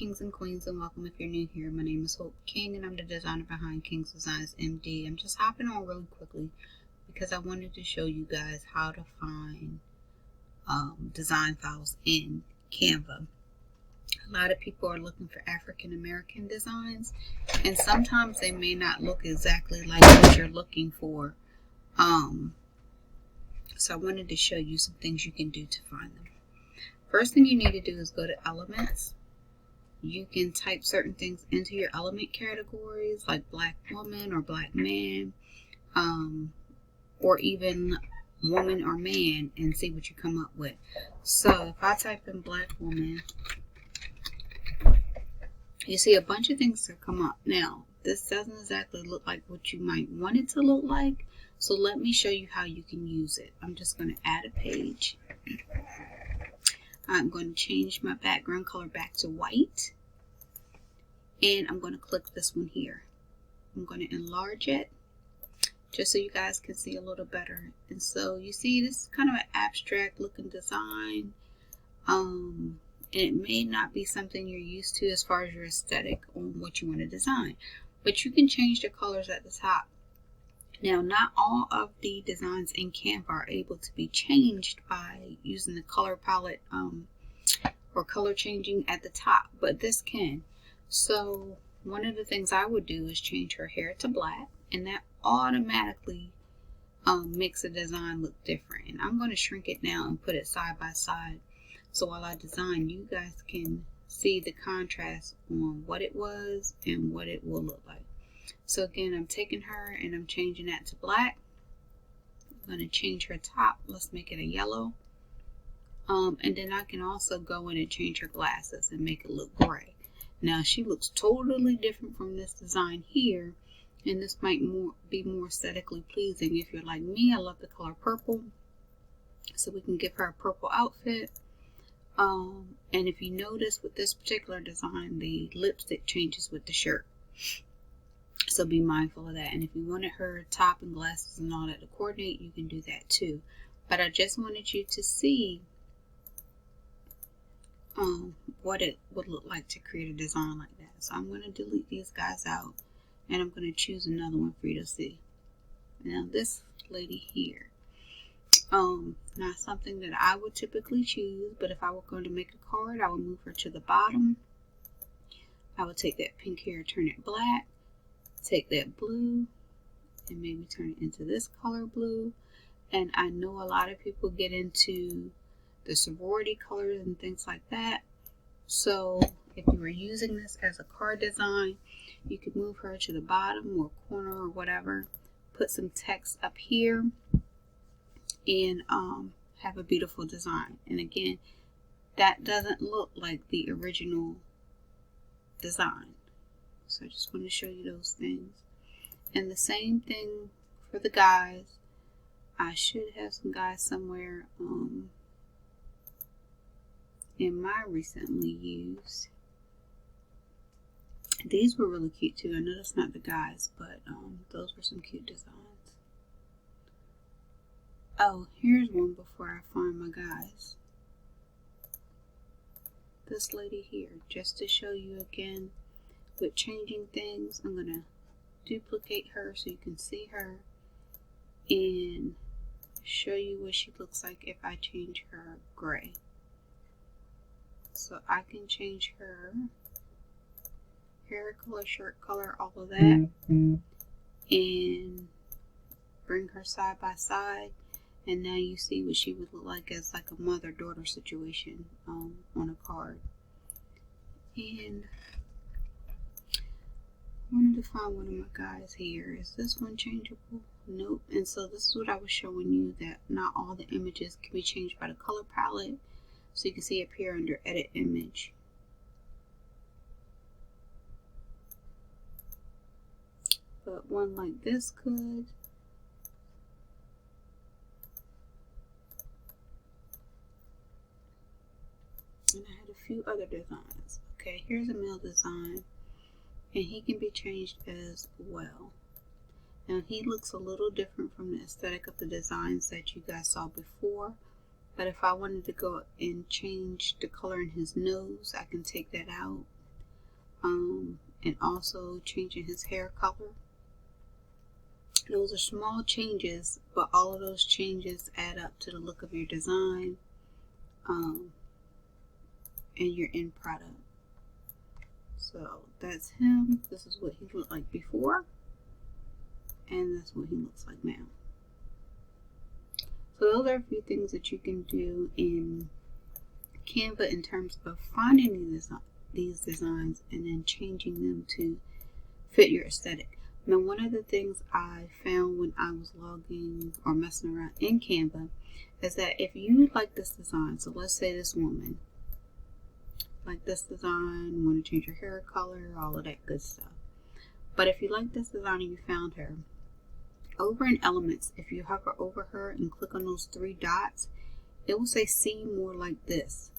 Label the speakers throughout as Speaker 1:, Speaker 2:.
Speaker 1: kings and queens, and welcome if you're new here. My name is Hope King, and I'm the designer behind King's Designs MD. I'm just hopping on really quickly because I wanted to show you guys how to find design files in Canva. A lot of people are looking for African American designs, and sometimes they may not look exactly like what you're looking for. So I wanted to show you some things you can do to find them. First thing you need to do is go to Elements. You can type certain things into your element categories like black woman or black man, or even woman or man, and see what you come up with. So if I type in black woman, you see a bunch of things that come up. Now, this doesn't exactly look like what you might want it to look like, so let me show you how you can use it. I'm just going to add a page. I'm going to change my background color back to white, and I'm going to click this one here. I'm going to enlarge it just so you guys can see a little better. And so you see this is kind of an abstract looking design, and it may not be something you're used to as far as your aesthetic on what you want to design, but you can change the colors at the top. Now, not all of the designs in Canva are able to be changed by using the color palette or color changing at the top, but this can. So one of the things I would do is change her hair to black, and that automatically makes the design look different. And I'm going to shrink it down and put it side by side, so while I design, you guys can see the contrast on what it was and what it will look like. So again, I'm taking her and I'm changing that to black. I'm going to change her top. Let's make it a yellow. And then I can also go in and change her glasses and make it look gray. Now she looks totally different from this design here, and this might be more aesthetically pleasing. If you're like me, I love the color purple, so we can give her a purple outfit. And if you notice with this particular design, the lipstick changes with the shirt. So be mindful of that. And if you wanted her top and glasses and all that to coordinate, you can do that too. But I just wanted you to see what it would look like to create a design like that. So I'm going to delete these guys out, and I'm going to choose another one for you to see. Now this lady here, not something that I would typically choose, but if I were going to make a card, I would move her to the bottom. I would take that pink hair, turn it black, take that blue, and maybe turn it into this color blue. And I know a lot of people get into the sorority colors and things like that. So if you were using this as a card design, you could move her to the bottom or corner or whatever, put some text up here, and have a beautiful design. And again, that doesn't look like the original design. So I just want to show you those things. And the same thing for the guys. I should have some guys somewhere in my recently used. These were really cute too. I know that's not the guys, but those were some cute designs. Oh, here's one before I find my guys. This lady here, just to show you again with changing things. I'm going to duplicate her so you can see her and show you what she looks like if I change her gray. So I can change her hair color, shirt color, all of that, and bring her side by side. And now you see what she would look like as like a mother-daughter situation on a card. And I wanted to find one of my guys here. Is this one changeable? Nope. And so this is what I was showing you, that not all the images can be changed by the color palette. So you can see up here under edit image. But one like this could. And I had a few other designs. Okay, here's a male design, and he can be changed as well. Now he looks a little different from the aesthetic of the designs that you guys saw before, but if I wanted to go and change the color in his nose, I can take that out and also changing his hair color. Those are small changes, but all of those changes add up to the look of your design and your end product. So that's him. This is what he looked like before, and that's what he looks like now. So those are a few things that you can do in Canva in terms of finding these designs and then changing them to fit your aesthetic. Now, one of the things I found when I was logging or messing around in Canva is that if you like this design, so let's say this woman like this design, want to change her hair color, all of that good stuff. But if you like this design and you found her, over in Elements, if you hover over her and click on those 3 dots, it will say see more like this.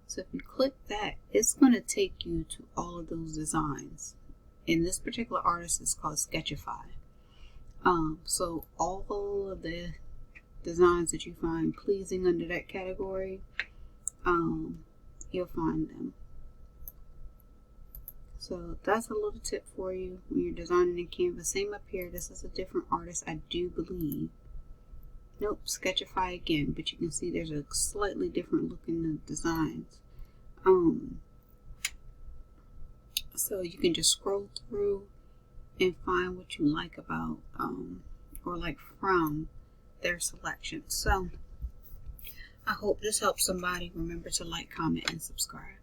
Speaker 1: So if you click that, it's going to take you to all of those designs. And this particular artist is called Sketchify. So all of the designs that you find pleasing under that category, you'll find them. So that's a little tip for you when you're designing in Canva. Same up here. This is a different artist, I do believe. Nope, Sketchify again, but you can see there's a slightly different look in the designs. So you can just scroll through and find what you like about or like from their selection. So I hope this helps somebody. Remember to like, comment, and subscribe.